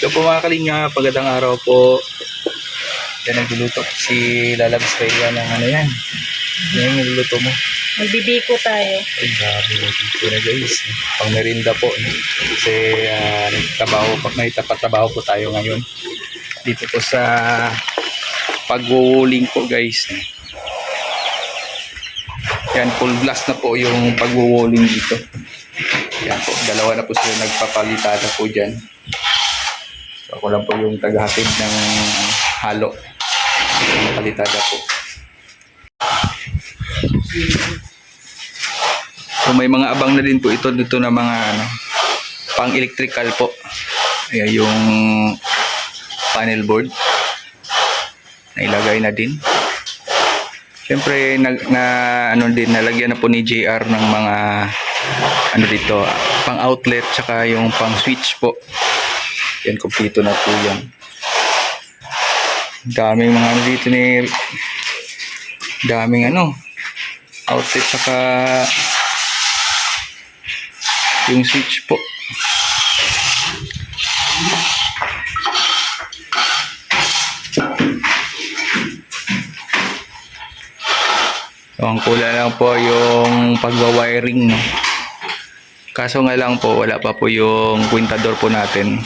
So po mga kalinga, pagandang araw po. Yan nagluluto si Lalabs Rhea ng ano yan. Yan yung niluluto mo. Magbibiko tayo. Ay, grabe ito na guys. Pang merinda po. Kasi may tapat-trabaho po tayo ngayon. Dito po sa pagwuwuling po guys. Yan, full blast na po yung pagwuwuling dito. Yan po, dalawa na po sila nagpapalitada po dyan. So ako lang po yung tagahatid ng halo. Palitada po. So may mga abang na din po ito dito na mga pang electrical po. Ayan yung panel board. Nailagay na din. Siyempre nalagyan na po ni JR ng mga dito, pang outlet tsaka yung pang switch po. Yan, kompleto na po yan. Daming mga dito ni daming outlet tsaka yung switch po. So, ang kulang lang po yung pagwa-wiring, no? Kaso nga lang po, wala pa po yung kwintador po natin.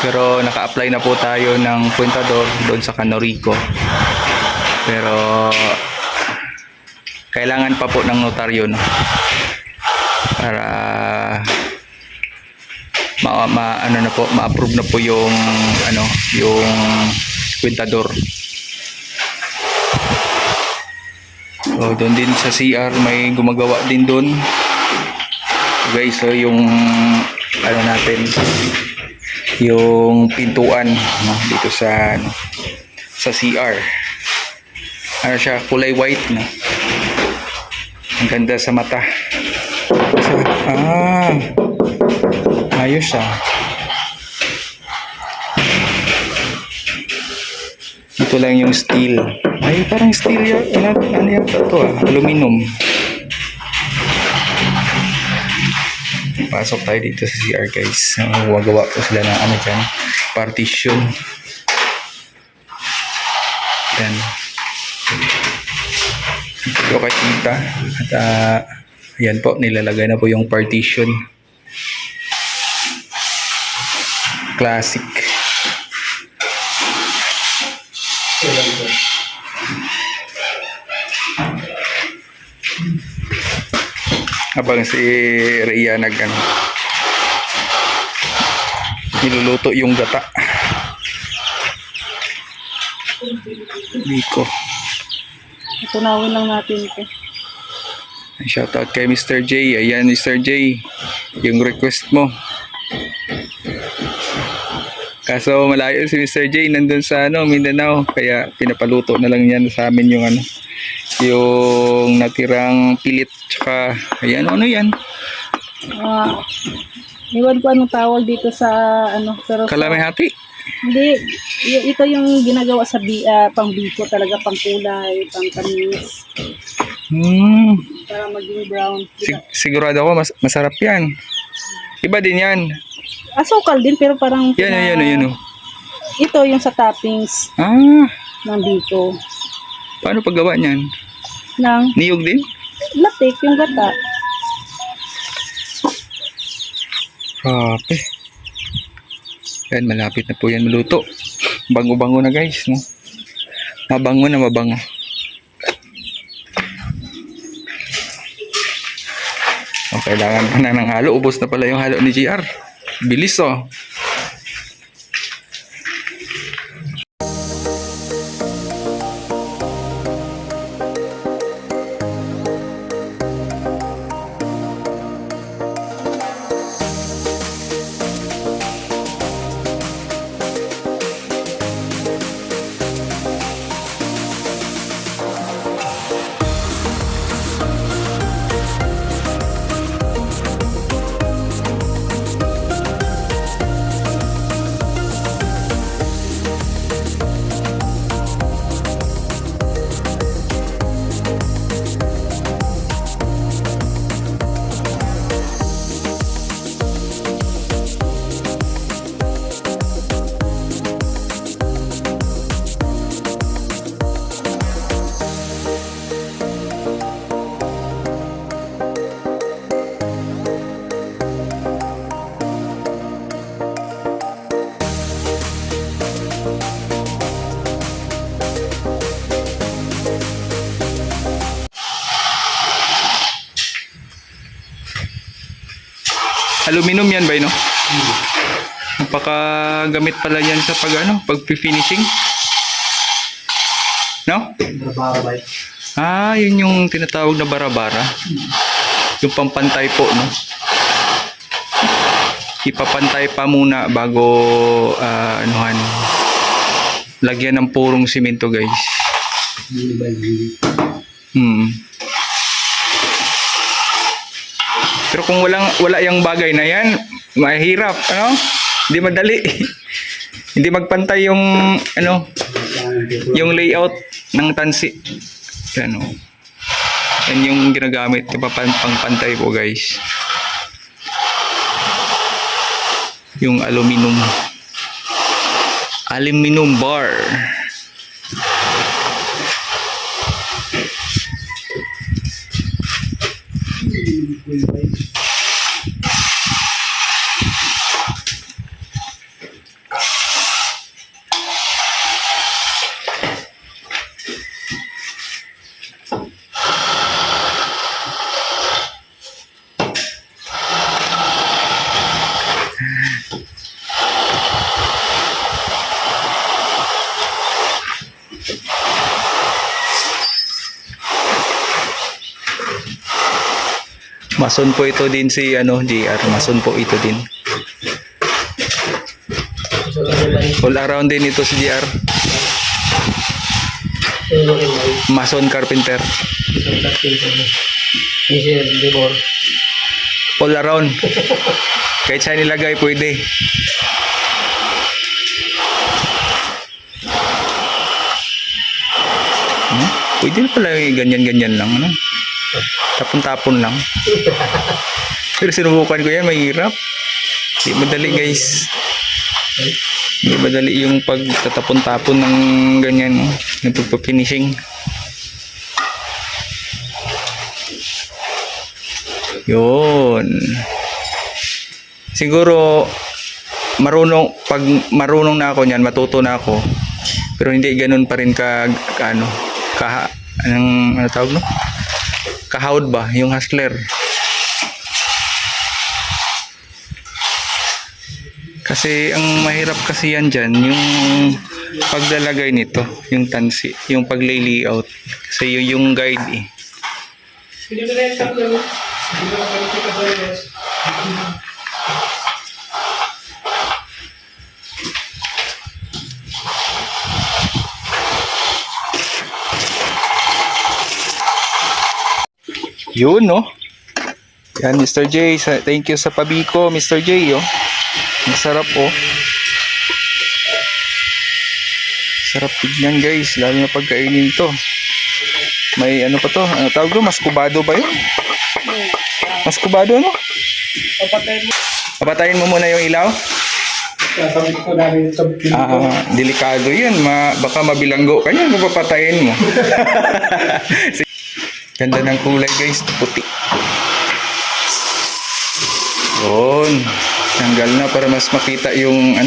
Pero naka-apply na po tayo ng kwintador doon sa Canorico. Pero kailangan pa po ng notaryo, no? Para ma-approve na po yung yung kwintador. So doon din sa CR may gumagawa din doon. Guys, so yung natin yung pintuan, no, dito sa CR. Siya kulay white, no. Ang ganda sa mata. So, ayos siya. Ito lang yung steel. Ay, parang steel yan. Ano yan ito? Aluminum. Pasok tayo dito sa CR guys. Gagawa po sila ng dyan, partition. Yan. Ito kay tita. At ayan po, nilalagay na po yung partition. Classic. Habang si Rhea niluluto yung gata. Biko. Tunawin lang natin ito. Shout out kay Mr. J. Ayan, Mr. J, yung request mo. Kaso malayo si Mr. J, nandun sa Mindanao, kaya pinapaluto na lang yan sa amin yung yung natirang pilit tsaka ayan, yan? Iwan ko anong tawag dito sa pero Kalamihati? Hindi, ito yung ginagawa sa pang biko talaga, pang kulay, pang tamis. Para maging brown. Sigurado ako masarap yan. Iba din yan. Asukal din pero parang yan. Ito yung sa toppings ng biko. Paano paggawa niyan? Niyog din? Latik yung gata. Grabe. Yan, malapit na po yan maluto. Bango-bango na guys, no? Mabango na mabango. So, kailangan pa na ng halo. Ubos na pala yung halo ni JR. Bilis, oh. Aluminum yan ba, no? Napakagamit pala yan sa pag-finishing. No? Barabara. Ah, yun yung tinatawag na barabara. Yung pampantay po, no? Ipapantay pa muna bago lagyan ng purong simento, guys. Pero kung wala yung bagay na yan, mahirap, ano? Hindi madali. Hindi magpantay yung yung layout ng tansi. Ano? Yan yung ginagamit pangpantay po, guys. Yung aluminum bar. Mason po ito din si JR. Mason po ito din. All around din ito si JR. Mason carpenter. All around. Kahit siya nilagay pwede. Pwede na pala ganyan-ganyan lang, ano? Tapon-tapon lang. Pero sinubukan ko yan, mahirap. Hindi madali, guys. Hindi madali yung pagtatapon-tapon ng ganyan, no? Yung pagpa-finishing. Yun. Siguro pag marunong na ako niyan, matuto na ako. Pero hindi ganoon pa rin ano tawag, no? Kahawd ba yung hustler. Kasi ang mahirap kasi yan dyan, yung paglalagay nito, yung tansi, yung pag-layout. Kasi yun yung guide eh. Yun, no? Yan, Mr. J. Thank you sa pabiko, Mr. J, oh. Ang sarap, oh. Sarap tignan, guys. Lalo na pagkainin to. May ano pa to? Ano tawag doon? Maskubado ba yun? Maskubado, ano? Papatayin mo muna yung ilaw? Sabit ko namin ito. Delikado yan. Baka mabilanggo ka yan kung papatayin mo. Ganda ng kulay, guys. Puti. Yun. Tanggal na para mas makita yung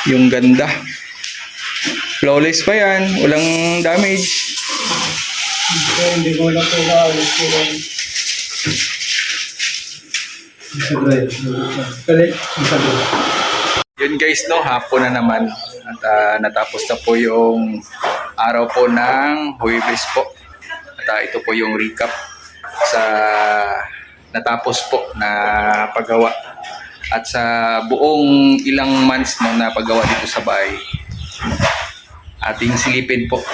yung ganda. Flawless pa yan. Walang damage. Hindi ko na po maalis ko. Yun, guys, no, hapon na naman at natapos na po yung araw po ng Huwebes po at ito po yung recap sa natapos po na paggawa at sa buong ilang months na paggawa dito sa bahay. Ating silipin po.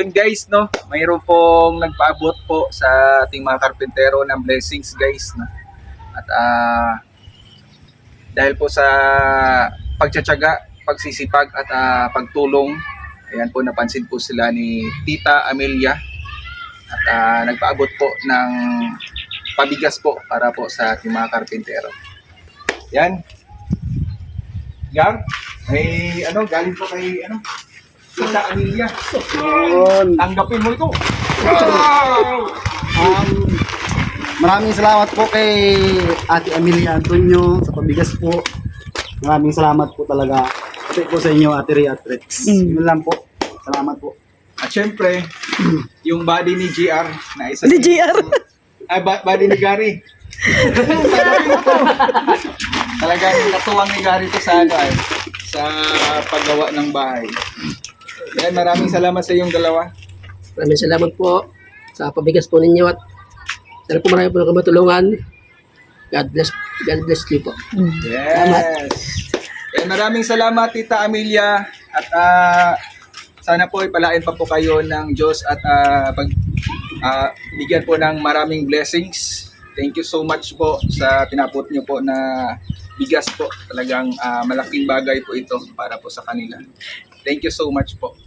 ayun guys, no, mayroon pong nagpaabot po sa ating mga karpentero ng blessings guys, no. At dahil po sa pagtsatsaga, pagsisipag at pagtulong, ayan po, napansin po sila ni Tita Amelia at nagpaabot po ng pabigas po para po sa ating mga karpentero. Yan. Gar, may galing po kay Tita Amelia. Tanggapin mo ito. Maraming salamat po kay Ate Amelia Antonio sa pabigas po. Maraming salamat po talaga. Pati po sa inyo, Ate Ria at Rex. Yun lang po. Salamat po. At syempre, yung body ni GR na isa Ni GR. body ni Gary. Talagang katuwang ni Gary to sa sa paggawa ng bahay. Yan, maraming salamat sa iyong dalawa. Maraming salamat po sa pabigas po ninyo at sana po marami po na matulungan. God bless you po. Yes. Yan, maraming salamat Tita Amelia at sana po ipalain pa po kayo ng Diyos at bigyan po ng maraming blessings. Thank you so much po sa tinapot niyo po na bigas po. Talagang malaking bagay po ito para po sa kanila. Thank you so much po.